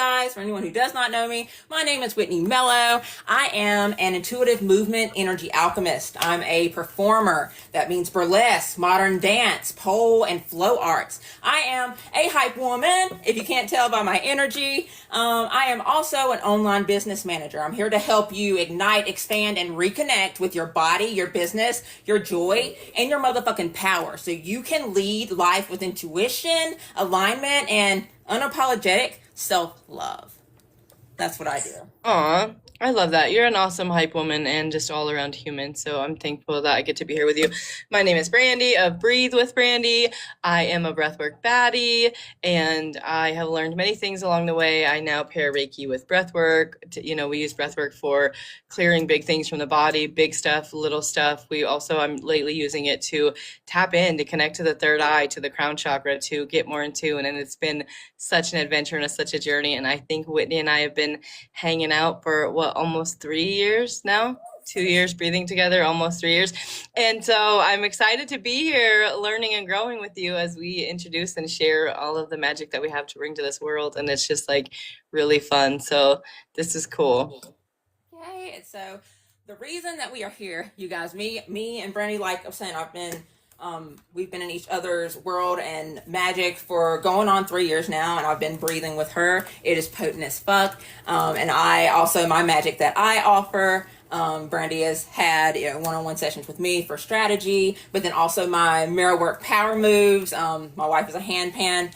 guys, for anyone who does not know me, my name is Whitney Mello. I am an intuitive movement energy alchemist. I'm a performer. That means burlesque, modern dance, pole, and flow arts. I am a hype woman, if you can't tell by my energy. I am also an online business manager. I'm here to help you ignite, expand, and reconnect with your body, your business, your joy, and your motherfucking power so you can lead life with intuition, alignment, and unapologetic self-love. That's what I do. Aw, I love that. You're an awesome hype woman and just all around human. So I'm thankful that I get to be here with you. My name is Brandy of Breathe with Brandy. I am a breathwork baddie and I have learned many things along the way. I now pair Reiki with breathwork. We use breathwork for clearing big things from the body, big stuff, little stuff. I'm lately using it to tap in, to connect to the third eye, to the crown chakra, to get more in tune. And it's been such an adventure and such a journey. And I think Whitney and I have been hanging out for almost 3 years now. 2 years breathing together, almost 3 years. And so I'm excited to be here learning and growing with you as we introduce and share all of the magic that we have to bring to this world. And it's just like really fun. So this is cool. Yay. So the reason that we are here, you guys, me and Brandy, like I'm saying, we've been in each other's world and magic for going on 3 years now, and I've been breathing with her. It is potent as fuck. And I also, my magic that I offer, Brandy has had one-on-one sessions with me for strategy, but then also my mirror work power moves. My wife is a handpan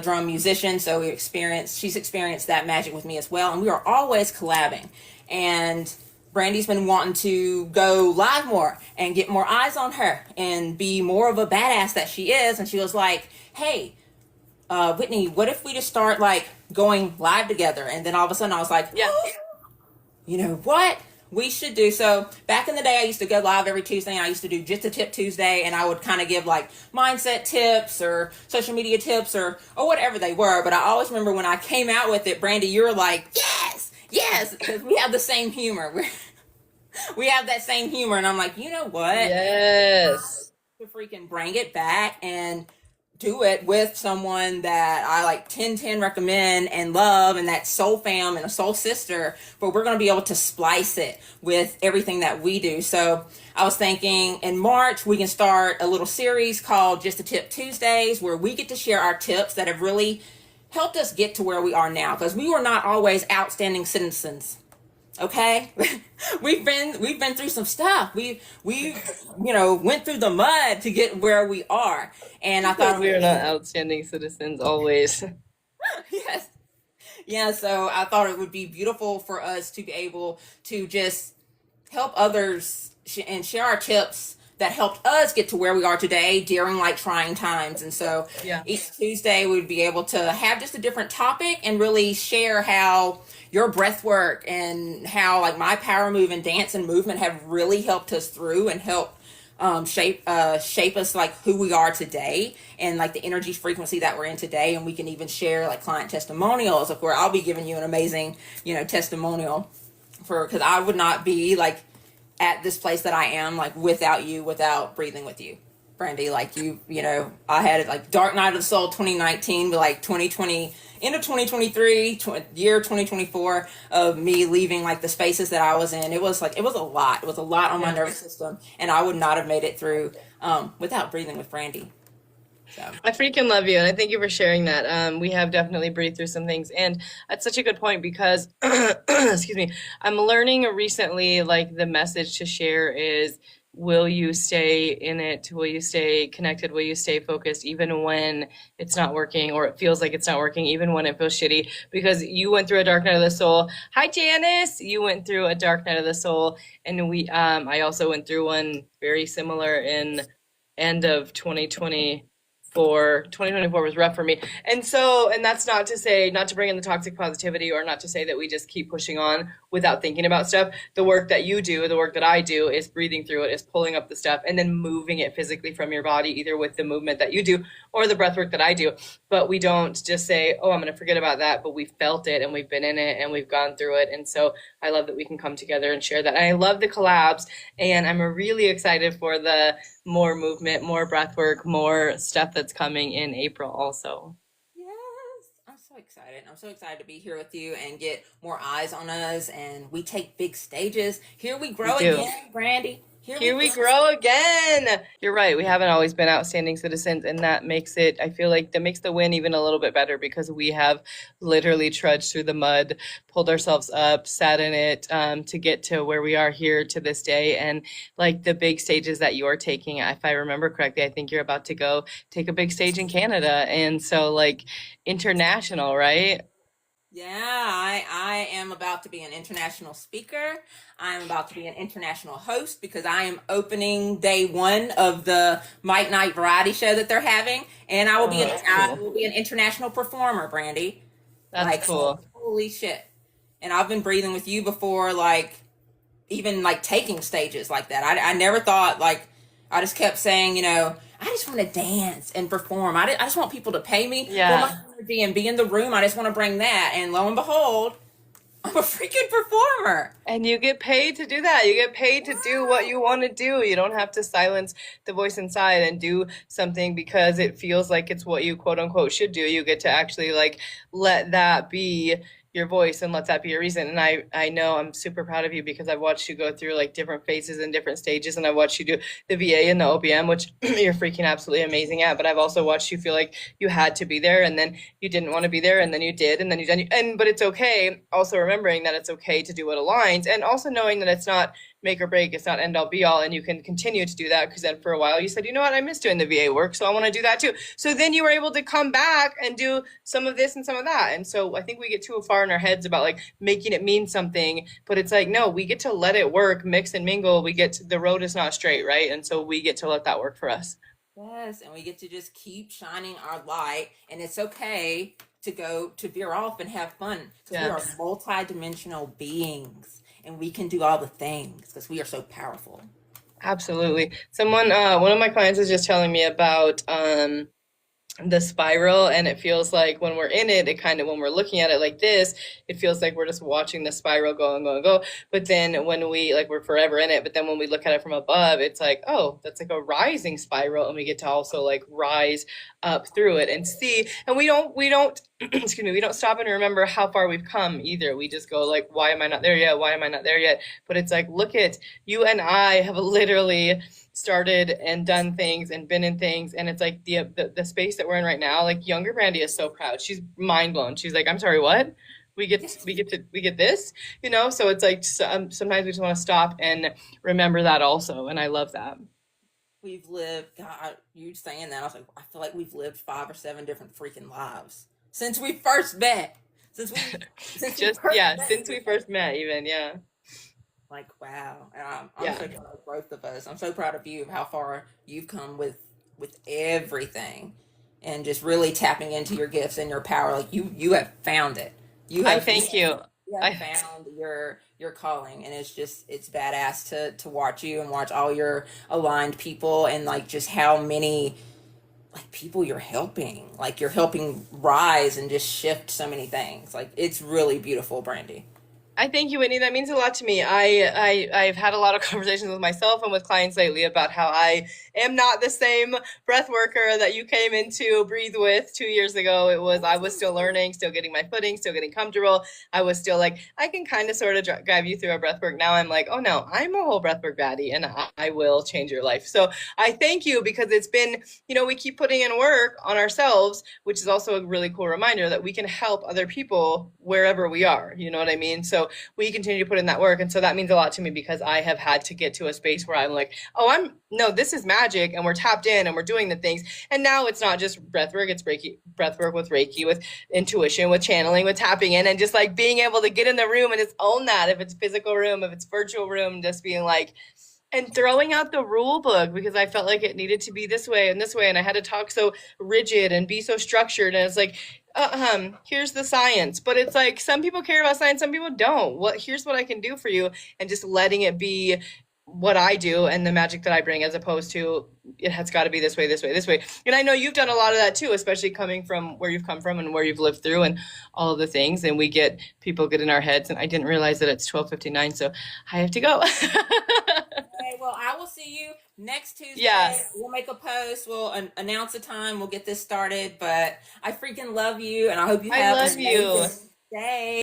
drum musician, so she's experienced that magic with me as well, and we are always collabing. And Brandy's been wanting to go live more and get more eyes on her and be more of a badass that she is. And she was like, hey, Whitney, what if we just start like going live together? And then all of a sudden I was like, Yeah. You know what? We should do. So back in the day, I used to go live every Tuesday, and I used to do Just a Tip Tuesday, and I would kind of give like mindset tips or social media tips or whatever they were. But I always remember when I came out with it, Brandy, you were like, yes, because we have the same humor. We have that same humor, and I'm like, you know what? Yes. To freaking bring it back and do it with someone that I like 10 recommend and love, and that soul fam and a soul sister, but we're going to be able to splice it with everything that we do. So I was thinking in March, we can start a little series called Just a Tip Tuesdays, where we get to share our tips that have really helped us get to where we are now, because we were not always outstanding citizens. Okay, we've been through some stuff. We went through the mud to get where we are, and I thought we are not outstanding citizens always. Yes, yeah. So I thought it would be beautiful for us to be able to just help others and share our tips that helped us get to where we are today during like trying times. And so Yeah. each Tuesday we'd be able to have just a different topic and really share how your breath work and how like my power move and dance and movement have really helped us through and help shape us like who we are today and like the energy frequency that we're in today. And we can even share like client testimonials, of course I'll be giving you an amazing testimonial because I would not be like at this place that I am like without you, without breathing with you, Brandy. Like I had like Dark Night of the Soul 2019, but like 2020, end of 2023, year 2024 of me leaving like the spaces that I was in. It was a lot. It was a lot on my nervous system, and I would not have made it through without breathing with Brandy. So. I freaking love you, and I thank you for sharing that. We have definitely breathed through some things, and that's such a good point because, excuse me, I'm learning recently, like the message to share is, will you stay in it? Will you stay connected? Will you stay focused even when it's not working or it feels like it's not working, even when it feels shitty? Because you went through a dark night of the soul. Hi, Janice. You went through a dark night of the soul, and I also went through one very similar in end of 2020. 2024 was rough for me. And that's not to say, not to bring in the toxic positivity or not to say that we just keep pushing on without thinking about stuff. The work that you do, the work that I do is breathing through it, is pulling up the stuff and then moving it physically from your body, either with the movement that you do or the breath work that I do. But we don't just say, oh, I'm going to forget about that. But we felt it and we've been in it and we've gone through it. And so I love that we can come together and share that. And I love the collabs, and I'm really excited for the more movement, more breath work, more stuff that's coming in April also. Yes, I'm so excited. I'm so excited to be here with you and get more eyes on us. And we take big stages. Here we We grow do. again, Brandy. Here we Here we grow. grow again. You're right. We haven't always been outstanding citizens, and that makes it, I feel like that makes the win even a little bit better because we have literally trudged through the mud, pulled ourselves up, sat in it to get to where we are here to this day. And like the big stages that you're taking, if I remember correctly, I think you're about to go take a big stage in Canada. And so, like, international, right? Yeah, I am about to be an international speaker. I am about to be an international host because I am opening day one of the Mike Night variety show that they're having, and Oh, that's I cool. will be an international performer, Brandy. That's Like, cool. holy shit! And I've been breathing with you before, like even like taking stages like that. I never thought like I just kept saying, I just want to dance and perform. I just want people to pay me for my Yeah. energy and be in the room. I just want to bring that. And lo and behold, I'm a freaking performer. And you get paid to do that. You get paid to do what you want to do. You don't have to silence the voice inside and do something because it feels like it's what you quote unquote should do. You get to actually like let that be your voice and let that be your reason. And I know I'm super proud of you because I've watched you go through like different phases and different stages, and I watched you do the VA and the OPM, which you're freaking absolutely amazing at. But I've also watched you feel like you had to be there, and then you didn't want to be there, and then you did, and then you done. And but it's okay. Also remembering that it's okay to do what aligns, and also knowing that it's not make or break. It's not end all be all, and you can continue to do that because then for a while you said, you know what, I miss doing the VA work, so I want to do that too. So then you were able to come back and do some of this and some of that. And so I think we get too far in our heads about like making it mean something, but it's like no, we get to let it work, mix and mingle. We get to, the road is not straight, right? And so we get to let that work for us. Yes, and we get to just keep shining our light, and it's okay to go to veer off and have fun because we are Yes. multi-dimensional beings, and we can do all the things because we are so powerful. Absolutely. Someone, one of my clients was just telling me about the spiral, and it feels like when we're in it, it kind of when we're looking at it like this, it feels like we're just watching the spiral go and go and go. But then when we like we're forever in it, but then when we look at it from above, it's like, oh, that's like a rising spiral, and we get to also like rise up through it and see. And we don't excuse me, we don't stop and remember how far we've come either. We just go like, why am I not there yet? Why am I not there yet? But it's like, look at you and I have literally started and done things and been in things, and it's like the space that we're in right now, like younger Brandy is so proud. She's mind blown. She's like, I'm sorry, what? We get this, so it's like sometimes we just want to stop and remember that also, and I love that. We've lived, God, you saying that, I was like, I feel like we've lived 5 or 7 different freaking lives since we first met. Since we, since we Just first yeah, met. since we first met even, yeah. Like, wow. And I'm Yeah. so proud of both of us. I'm so proud of you of how far you've come with everything and just really tapping into your gifts and your power. Like you have found it. You I have thank you. you have I found your calling, and it's badass to watch you and watch all your aligned people and like just how many like people you're helping. Like you're helping rise and just shift so many things. Like it's really beautiful, Brandy. I thank you, Whitney. That means a lot to me. I've had a lot of conversations with myself and with clients lately about how I am not the same breath worker that you came into Breathe with 2 years ago. I was still learning, still getting my footing, still getting comfortable. I was still like, I can kind of sort of drive you through a breath work. Now I'm like, oh no, I'm a whole breath work baddie, and I will change your life. So I thank you because it's been, we keep putting in work on ourselves, which is also a really cool reminder that we can help other people wherever we are. You know what I mean? So we continue to put in that work. And so that means a lot to me because I have had to get to a space where I'm like, oh, no, this is magic. And we're tapped in and we're doing the things. And now it's not just breath work, it's Reiki, breath work with Reiki, with intuition, with channeling, with tapping in, and just like being able to get in the room and just own that. If it's physical room, if it's virtual room, just being like, and throwing out the rule book because I felt like it needed to be this way and this way, and I had to talk so rigid and be so structured. And it's like, here's the science, but it's like some people care about science, some people don't. Here's what I can do for you, and just letting it be what I do and the magic that I bring, as opposed to it has got to be this way, this way, this way. And I know you've done a lot of that too, especially coming from where you've come from and where you've lived through and all of the things. And people get in our heads, and I didn't realize that it's 12:59, so I have to go. Okay, well, I will see you Next Tuesday, Yes. we'll make a post. We'll announce a time. We'll get this started. But I freaking love you, and I hope you I have an love you. amazing day.